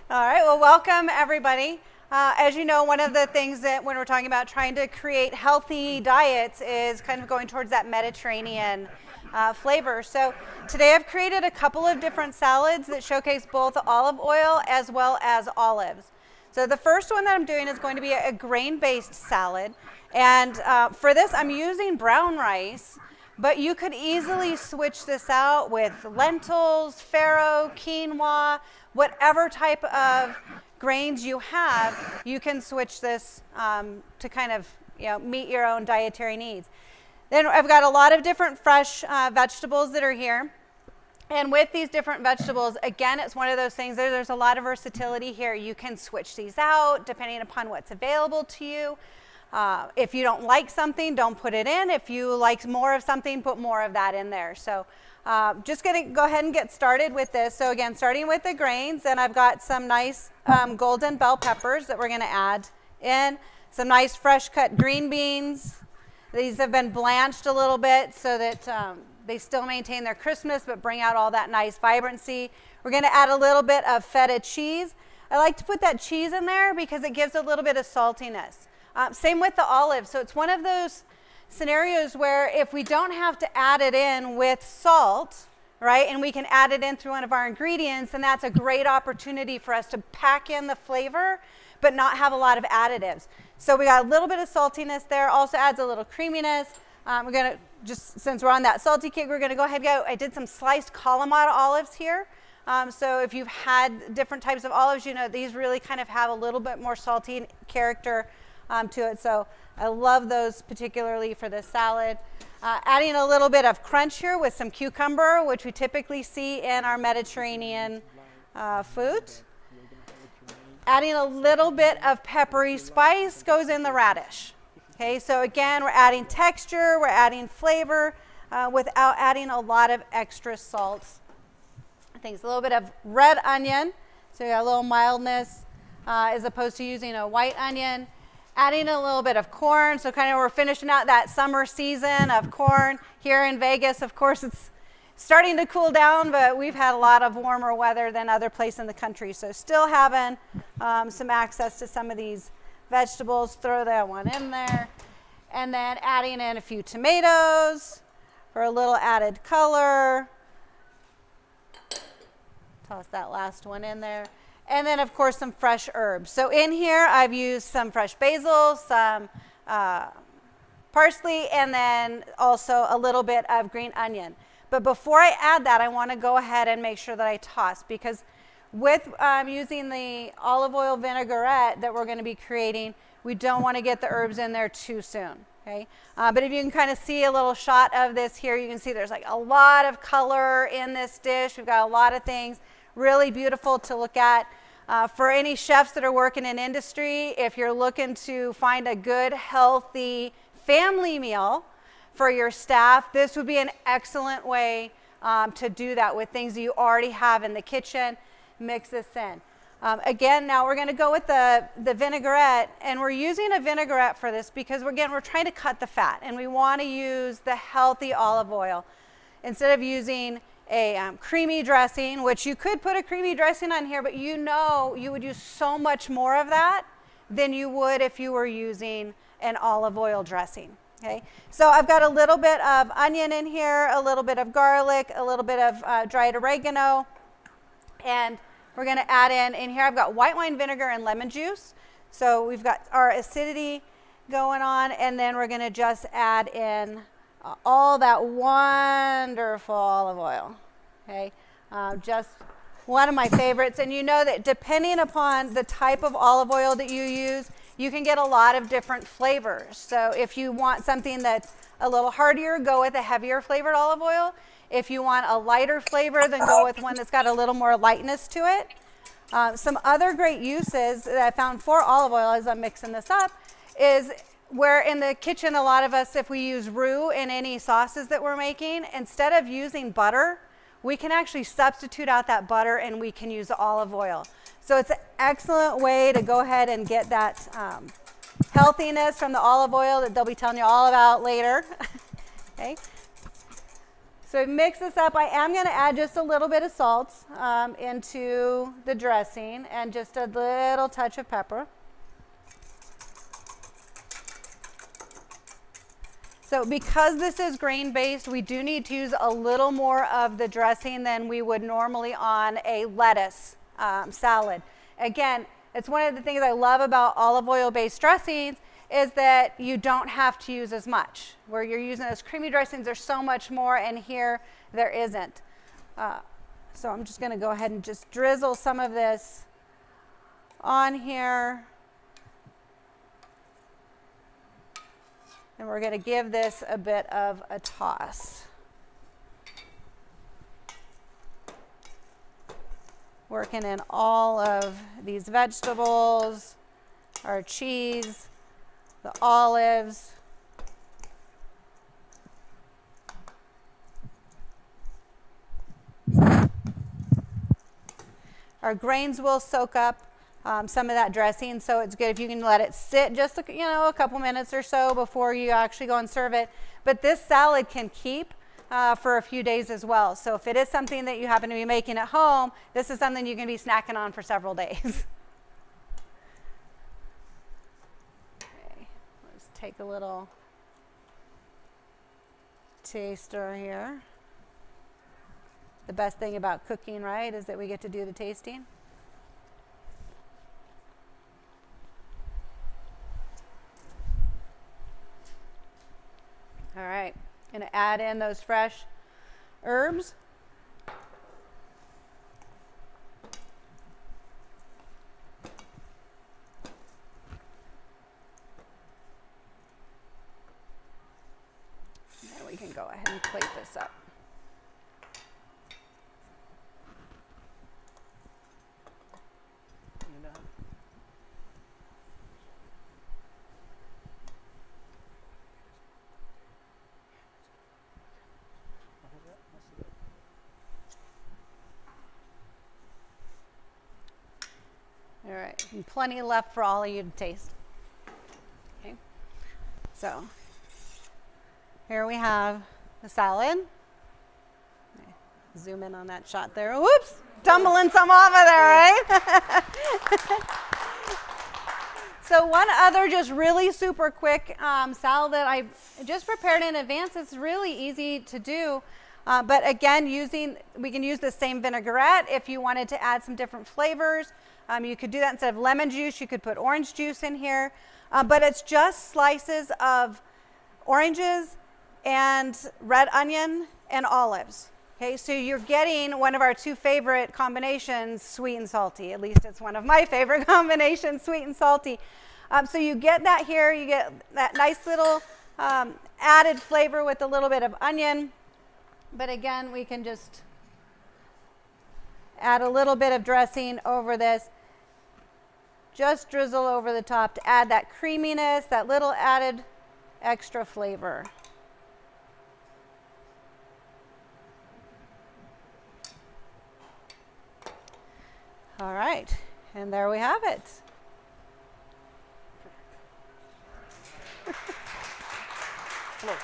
All right, well, welcome everybody. As you know, one of the things that when we're talking about trying to create healthy diets is kind of going towards that Mediterranean flavor. So today I've created a couple of different salads that showcase both olive oil as well as olives. So the first one that I'm doing is going to be a grain-based salad. And for this, I'm using brown rice, but you could easily switch this out with lentils, farro, quinoa, whatever type of grains you have, you can switch this to kind of meet your own dietary needs. Then I've got a lot of different fresh vegetables that are here. And with these different vegetables, again, it's one of those things, there's a lot of versatility here. You can switch these out depending upon what's available to you. If you don't like something, don't put it in. If you like more of something, put more of that in there. So just going to go ahead and get started with this. So again, starting with the grains, and I've got some nice golden bell peppers that we're going to add in. Some nice fresh cut green beans. These have been blanched a little bit so that they still maintain their crispness but bring out all that nice vibrancy. We're going to add a little bit of feta cheese. I like to put that cheese in there because it gives a little bit of saltiness. Same with the olive. So it's one of those scenarios where if we don't have to add it in with salt, right, and we can add it in through one of our ingredients, then that's a great opportunity for us to pack in the flavor but not have a lot of additives. So we got a little bit of saltiness there, also adds a little creaminess. We're going to, just since we're on that salty kick, we're going to go ahead and go. I did some sliced Kalamata olives here. So if you've had different types of olives, you know these really kind of have a little bit more salty character to it. So I love those particularly for this salad. Adding a little bit of crunch here with some cucumber, which we typically see in our Mediterranean food. Adding a little bit of peppery spice goes in the radish. Okay, so again, we're adding texture, we're adding flavor without adding a lot of extra salts. I think it's a little bit of red onion, so you got a little mildness as opposed to using a white onion. Adding a little bit of corn, so kind of we're finishing out that summer season of corn here in Vegas. Of course, it's starting to cool down, but we've had a lot of warmer weather than other places in the country. So still having some access to some of these vegetables. Throw that one in there. And then adding in a few tomatoes for a little added color. Toss that last one in there. And then, of course, some fresh herbs. So in here, I've used some fresh basil, some parsley, and then also a little bit of green onion. But before I add that, I want to go ahead and make sure that I toss, because with using the olive oil vinaigrette that we're going to be creating, we don't want to get the herbs in there too soon. Okay? But if you can kind of see a little shot of this here, you can see there's like a lot of color in this dish. We've got a lot of things. Really beautiful to look at. For any chefs that are working in industry, if you're looking to find a good, healthy family meal for your staff, this would be an excellent way to do that with things that you already have in the kitchen. Mix this in. Again, now we're going to go with the vinaigrette, and we're using a vinaigrette for this because, again, we're trying to cut the fat, and we want to use the healthy olive oil instead of using a creamy dressing, which you could put a creamy dressing on here, but you know you would use so much more of that than you would if you were using an olive oil dressing. Okay, so I've got a little bit of onion in here, a little bit of garlic, a little bit of dried oregano, and we're going to add in here I've got white wine vinegar and lemon juice. So we've got our acidity going on, and then we're going to just add in all that wonderful olive oil. Okay, just one of my favorites. And you know that depending upon the type of olive oil that you use, you can get a lot of different flavors. So if you want something that's a little heartier, go with a heavier flavored olive oil. If you want a lighter flavor, then go with one that's got a little more lightness to it. Some other great uses that I found for olive oil as I'm mixing this up is where in the kitchen, a lot of us, if we use roux in any sauces that we're making, instead of using butter, we can actually substitute out that butter and we can use olive oil. So it's an excellent way to go ahead and get that healthiness from the olive oil that they'll be telling you all about later. Okay. So mix this up. I am going to add just a little bit of salt into the dressing and just a little touch of pepper. So because this is grain-based, we do need to use a little more of the dressing than we would normally on a lettuce salad. Again, it's one of the things I love about olive oil-based dressings is that you don't have to use as much. Where you're using those creamy dressings, there's so much more, and here there isn't. So I'm just going to go ahead and just drizzle some of this on here. And we're going to give this a bit of a toss. Working in all of these vegetables, our cheese, the olives. Our grains will soak up some of that dressing, so it's good if you can let it sit just a couple minutes or so before you actually go and serve it. But this salad can keep for a few days as well. So if it is something that you happen to be making at home, this is something you can be snacking on for several days. Okay, let's take a little taster here. The best thing about cooking, right, is that we get to do the tasting. All right, I'm going to add in those fresh herbs. And then we can go ahead and plate this up. All right, and plenty left for all of you to taste. Okay, so here we have the salad. Zoom in on that shot there. Whoops, tumbling some off of there, right? So one other just really super quick salad that I just prepared in advance. It's really easy to do. But again, we can use the same vinaigrette if you wanted to add some different flavors. You could do that instead of lemon juice. You could put orange juice in here. But it's just slices of oranges and red onion and olives. Okay, so you're getting one of our two favorite combinations, sweet and salty. At least it's one of my favorite combinations, sweet and salty. So you get that here. You get that nice little added flavor with a little bit of onion. But again, we can just add a little bit of dressing over this. Just drizzle over the top to add that creaminess, that little added extra flavor. All right, and there we have it. Hello.